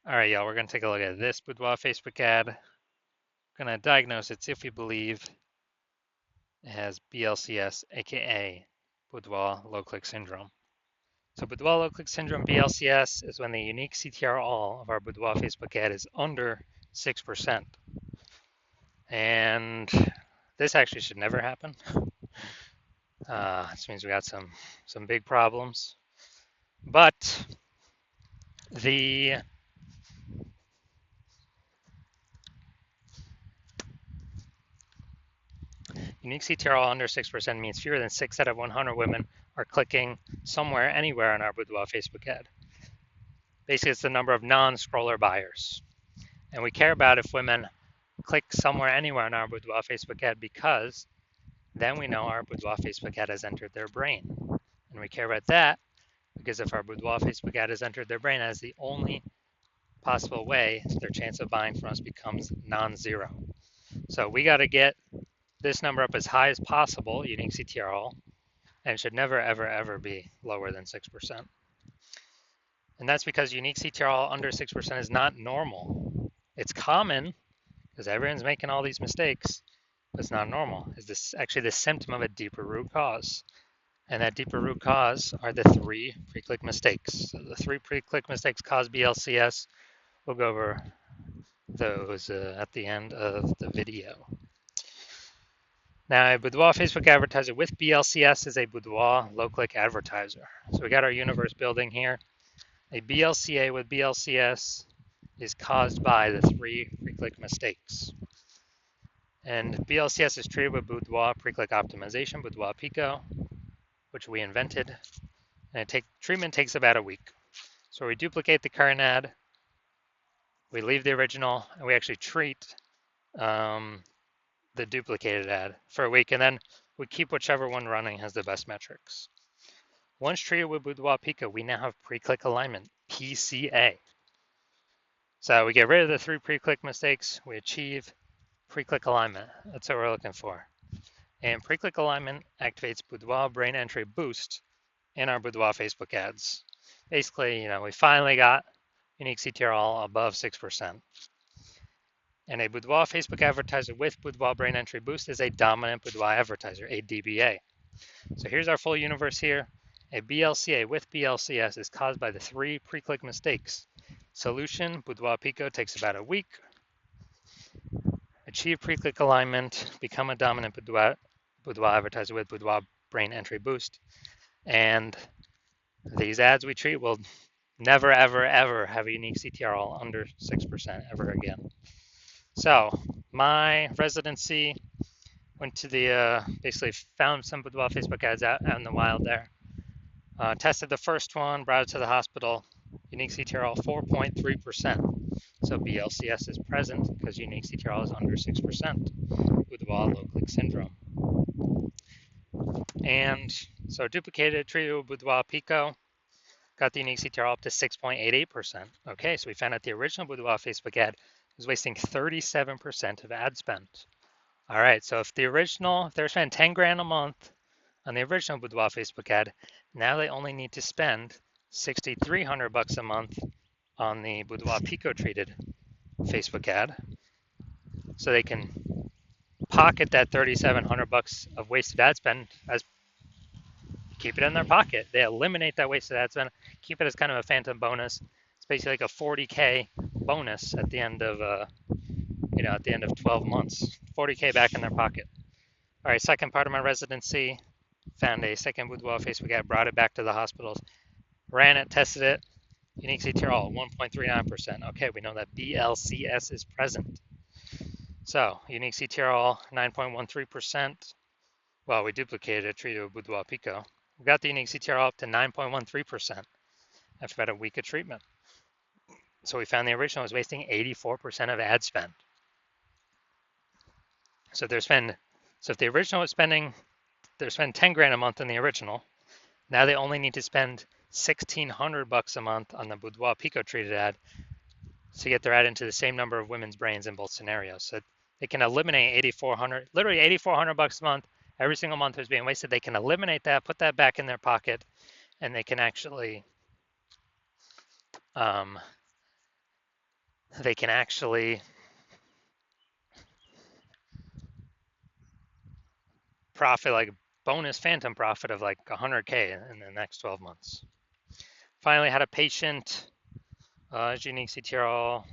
All right, y'all, we're going to take a look at this Boudoir Facebook ad. We're going to diagnose it, see if we believe it has BLCS, aka Boudoir low click syndrome. So Boudoir low click syndrome, BLCS, is when the unique CTR all of our Boudoir Facebook ad is under 6%. And this actually should never happen. This means we got some big problems. But the unique CTR under 6% means fewer than 6 out of 100 women are clicking somewhere, anywhere on our Boudoir Facebook ad. Basically, it's the number of non-scroller buyers. And we care about if women click somewhere, anywhere on our Boudoir Facebook ad because then we know our Boudoir Facebook ad has entered their brain. And we care about that because if our Boudoir Facebook ad has entered their brain, that is the only possible way their chance of buying from us becomes non-zero. So we got to get this number up as high as possible, unique CTR all, and it should never, ever, ever be lower than 6%. And that's because unique CTR all under 6% is not normal. It's common because everyone's making all these mistakes, but it's not normal. Is this actually the symptom of a deeper root cause? And that deeper root cause are the 3 pre-click mistakes. So the 3 pre-click mistakes cause BLCS. We'll go over those at the end of the video. Now, a Boudoir Facebook advertiser with BLCS is a Boudoir low-click advertiser. So we got our universe building here. A BLCA with BLCS is caused by the 3 pre-click mistakes. And BLCS is treated with Boudoir pre-click optimization, Boudoir PCO, which we invented. And treatment takes about a week. So we duplicate the current ad, we leave the original, and we actually treat the duplicated ad for a week, and then we keep whichever one running has the best metrics. Once treated with Boudoir PCO, we now have pre-click alignment, PCA. So we get rid of the 3 pre-click mistakes, we achieve pre-click alignment. That's what we're looking for. And pre-click alignment activates Boudoir brain entry boost in our Boudoir Facebook ads. Basically, we finally got unique CTR all above 6%. And a Boudoir Facebook advertiser with Boudoir brain entry boost is a dominant Boudoir advertiser, a DBA. So here's our full universe here. A BLCA with BLCS is caused by the 3 pre-click mistakes. Solution, Boudoir PCO takes about a week. Achieve pre-click alignment, become a dominant Boudoir advertiser with Boudoir brain entry boost. And these ads we treat will never, ever, ever have a unique CTR all under 6% ever again. So my residency went to the, basically found some Boudoir Facebook ads out in the wild there. Tested the first one, brought it to the hospital. Unique CTR all 4.3%. So BLCS is present because unique CTR all is under 6%. Boudoir low click syndrome. And so duplicated, treated with Boudoir PCO, got the unique CTR all up to 6.88%. Okay, so we found out the original Boudoir Facebook ad was wasting 37% of ad spend. All right, so if they're spending 10 grand a month on the original Boudoir Facebook ad, now they only need to spend $6,300 a month on the Boudoir PCO treated Facebook ad. So they can pocket that $3,700 of wasted ad spend as keep it in their pocket. They eliminate that wasted ad spend, keep it as kind of a phantom bonus. It's basically like a 40K bonus at the end of at the end of 12 months, 40K back in their pocket. All right, second part of my residency, found a second Boudoir Facebook ad, brought it back to the hospitals, ran it, tested it, unique CTR all 1.39%. Okay, we know that BLCS is present. So unique CTR all 9.13%. Well, we duplicated it, treated with Boudoir PCO. We got the unique CTR all up to 9.13% after about a week of treatment. So we found the original was wasting 84% of ad spend. So if the original was spending 10 grand a month on the original. Now they only need to spend $1,600 a month on the Boudoir PCO treated ad to get their ad into the same number of women's brains in both scenarios. So they can eliminate literally $8,400 a month. Every single month is being wasted. They can eliminate that, put that back in their pocket, and they can actually they can actually profit like bonus phantom profit of like 100K in the next 12 months. Finally, had a patient, unique CTRL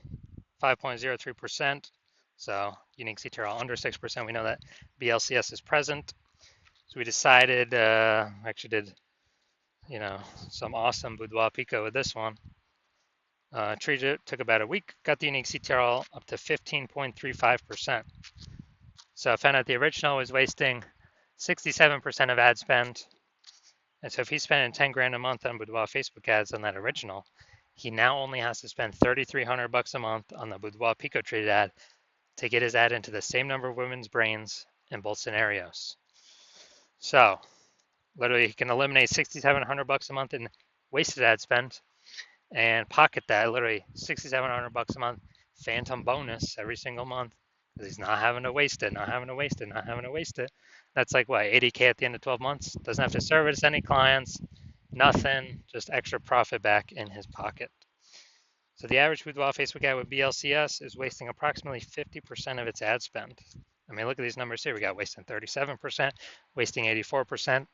5.03%. So unique CTRL under 6%. We know that BLCS is present. So we decided, actually did, some awesome Boudoir PCO with this one. Treated it, took about a week, got the unique CTRL up to 15.35%. So I found out the original was wasting 67% of ad spend. And so if he's spending 10 grand a month on Boudoir Facebook ads on that original, he now only has to spend 3,300 bucks a month on the Boudoir Pico treated ad to get his ad into the same number of women's brains in both scenarios. So literally he can eliminate 6,700 bucks a month in wasted ad spend and pocket that literally 6,700 bucks a month phantom bonus every single month because he's not having to waste it, not having to waste it, not having to waste it. That's like what, 80K at the end of 12 months? Doesn't have to service any clients, nothing, just extra profit back in his pocket. So the average Boudoir Facebook ad with BLCS is wasting approximately 50% of its ad spend. I mean, look at these numbers here. We got wasting 37%, wasting 84%,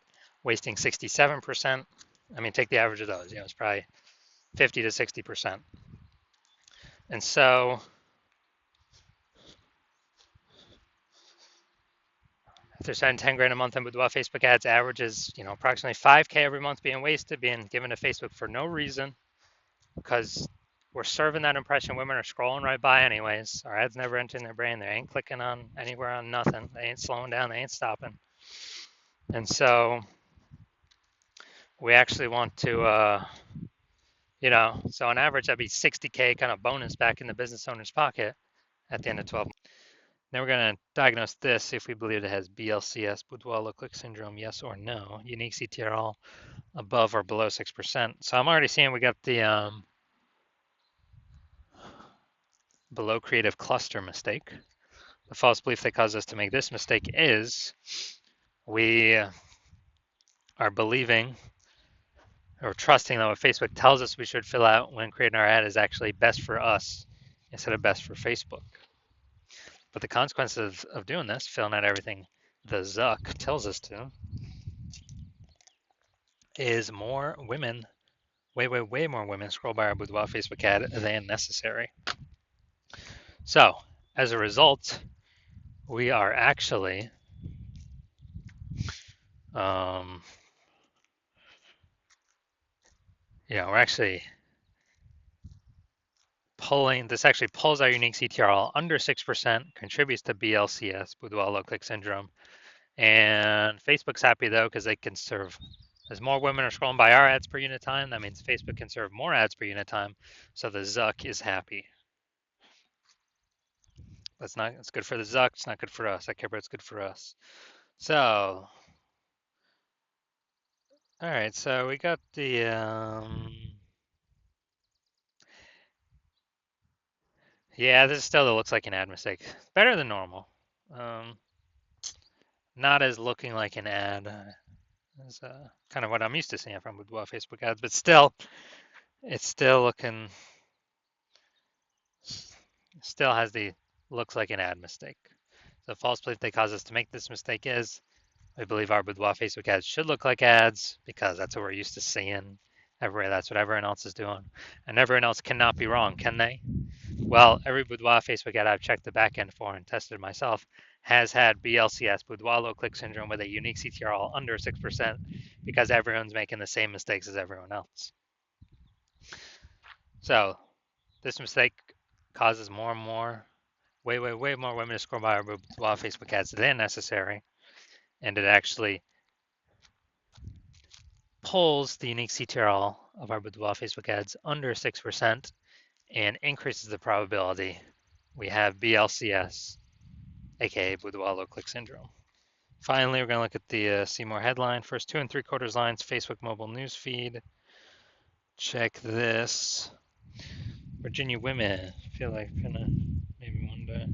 wasting 67%. I mean, take the average of those. It's probably 50 to 60%. And so if they're spending 10 grand a month on Boudoir Facebook ads, averages, approximately 5K every month being wasted, being given to Facebook for no reason, because we're serving that impression. Women are scrolling right by anyways. Our ads never enter in their brain. They ain't clicking on anywhere on nothing. They ain't slowing down. They ain't stopping. And so we actually want to, so on average, that'd be 60K kind of bonus back in the business owner's pocket at the end of 12 months. Now we're going to diagnose this, see if we believe it has BLCS, Boudoir low click syndrome, yes or no. Unique CTRL above or below 6%. So I'm already seeing we got the below creative cluster mistake. The false belief that caused us to make this mistake is we are believing or trusting that what Facebook tells us we should fill out when creating our ad is actually best for us instead of best for Facebook. But the consequences of doing this, filling out everything the Zuck tells us to, is more women, way more women scroll by our Boudoir Facebook ad than necessary. So as a result, we are actually we're actually actually pulls our unique CTRL under 6%, contributes to BLCS, Boudoir low click syndrome. And Facebook's happy though, because they can serve, as more women are scrolling by our ads per unit time, that means Facebook can serve more ads per unit time. So the Zuck is happy. It's good for the Zuck, it's not good for us. I care about it's good for us. So, all right, so we got the, yeah, this still looks like an ad mistake. Better than normal. Not as looking like an ad as kind of what I'm used to seeing from Boudoir Facebook ads, but still, it's still looking, still has the looks like an ad mistake. The false belief that caused us to make this mistake is we believe our Boudoir Facebook ads should look like ads because that's what we're used to seeing everywhere. That's what everyone else is doing. And everyone else cannot be wrong, can they? Well, every Boudoir Facebook ad I've checked the back end for and tested myself has had BLCS, Boudoir low click syndrome, with a unique CTRL under 6% because everyone's making the same mistakes as everyone else. So this mistake causes more and more, way more women to scroll by our Boudoir Facebook ads than necessary. And it actually pulls the unique CTRL of our Boudoir Facebook ads under 6% and increases the probability we have BLCS, aka Boudoir low click syndrome. Finally, we're going to look at the see more headline. First 2 3/4 lines, Facebook mobile news feed. Check this. Virginia women. I feel like I'm gonna maybe one day.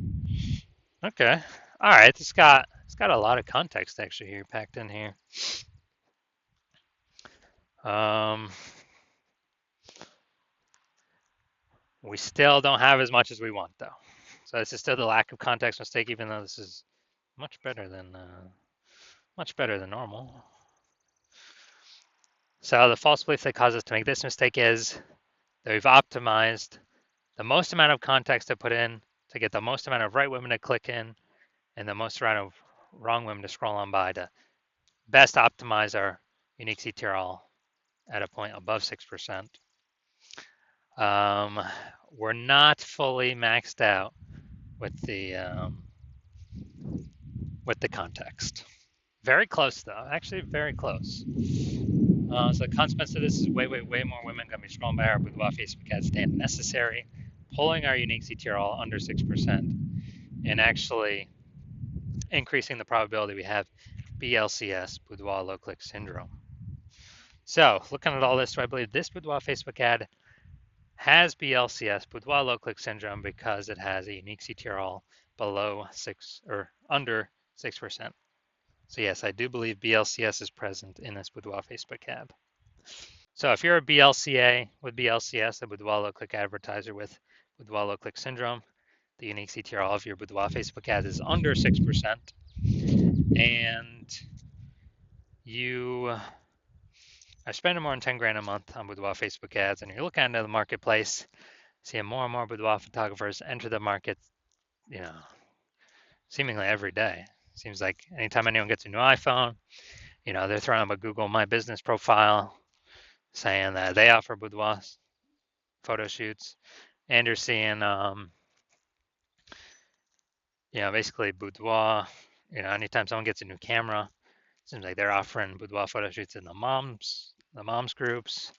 Okay. All right. It's got a lot of context actually here packed in here. We still don't have as much as we want, though. So this is still the lack of context mistake, even though this is much better than normal. So the false belief that causes us to make this mistake is that we've optimized the most amount of context to put in to get the most amount of right women to click in and the most amount of wrong women to scroll on by to best optimize our unique CTRL at a point above 6%. We're not fully maxed out with the context. Very close though, actually very close. So the consequence of this is way more women gonna be scrolling by our Boudoir Facebook ads than necessary, pulling our unique CTRL under 6%, and actually increasing the probability we have BLCS, Boudoir low click syndrome. So looking at all this, do I believe this Boudoir Facebook ad has BLCS, Boudoir low click syndrome, because it has a unique CTRL below 6 or under 6%. So yes, I do believe BLCS is present in this Boudoir Facebook ad. So if you're a BLCA with BLCS, a Boudoir low click advertiser with Boudoir low click syndrome, the unique CTRL of your Boudoir Facebook ad is under 6%, and you are spending more than 10 grand a month on Boudoir Facebook ads, and you're looking into the marketplace, seeing more and more boudoir photographers enter the market, seemingly every day. Seems like anytime anyone gets a new iPhone, they're throwing up a Google My Business profile saying that they offer boudoir photo shoots, and you're seeing, basically boudoir. Anytime someone gets a new camera, it seems like they're offering boudoir photo shoots in the moms groups.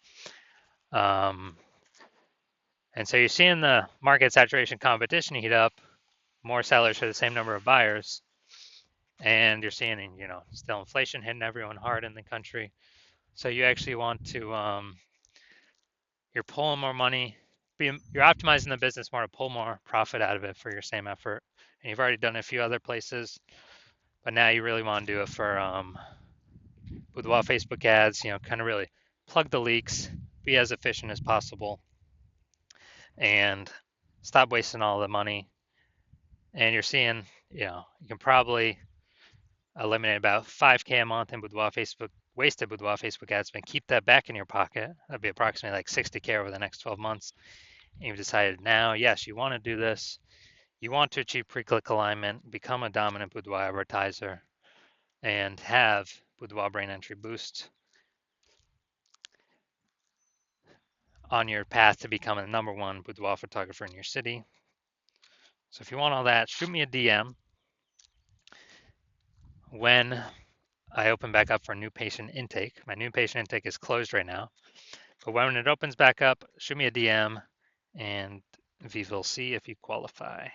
And so you're seeing the market saturation competition heat up, more sellers for the same number of buyers, and you're seeing, still inflation hitting everyone hard in the country. So you actually want to, you're pulling more money, you're optimizing the business more to pull more profit out of it for your same effort. And you've already done it a few other places, but now you really want to do it for Boudoir Facebook ads, kind of really plug the leaks, be as efficient as possible, and stop wasting all the money. And you're seeing, you can probably eliminate about 5K a month in wasted Boudoir Facebook ads, and keep that back in your pocket. That'd be approximately like 60K over the next 12 months. And you've decided now, yes, you want to do this. You want to achieve pre-click alignment, become a dominant Boudoir advertiser, and have Boudoir brain entry boost on your path to becoming the #1 boudoir photographer in your city. So if you want all that, shoot me a DM when I open back up for new patient intake. My new patient intake is closed right now, but when it opens back up, shoot me a DM and we will see if you qualify.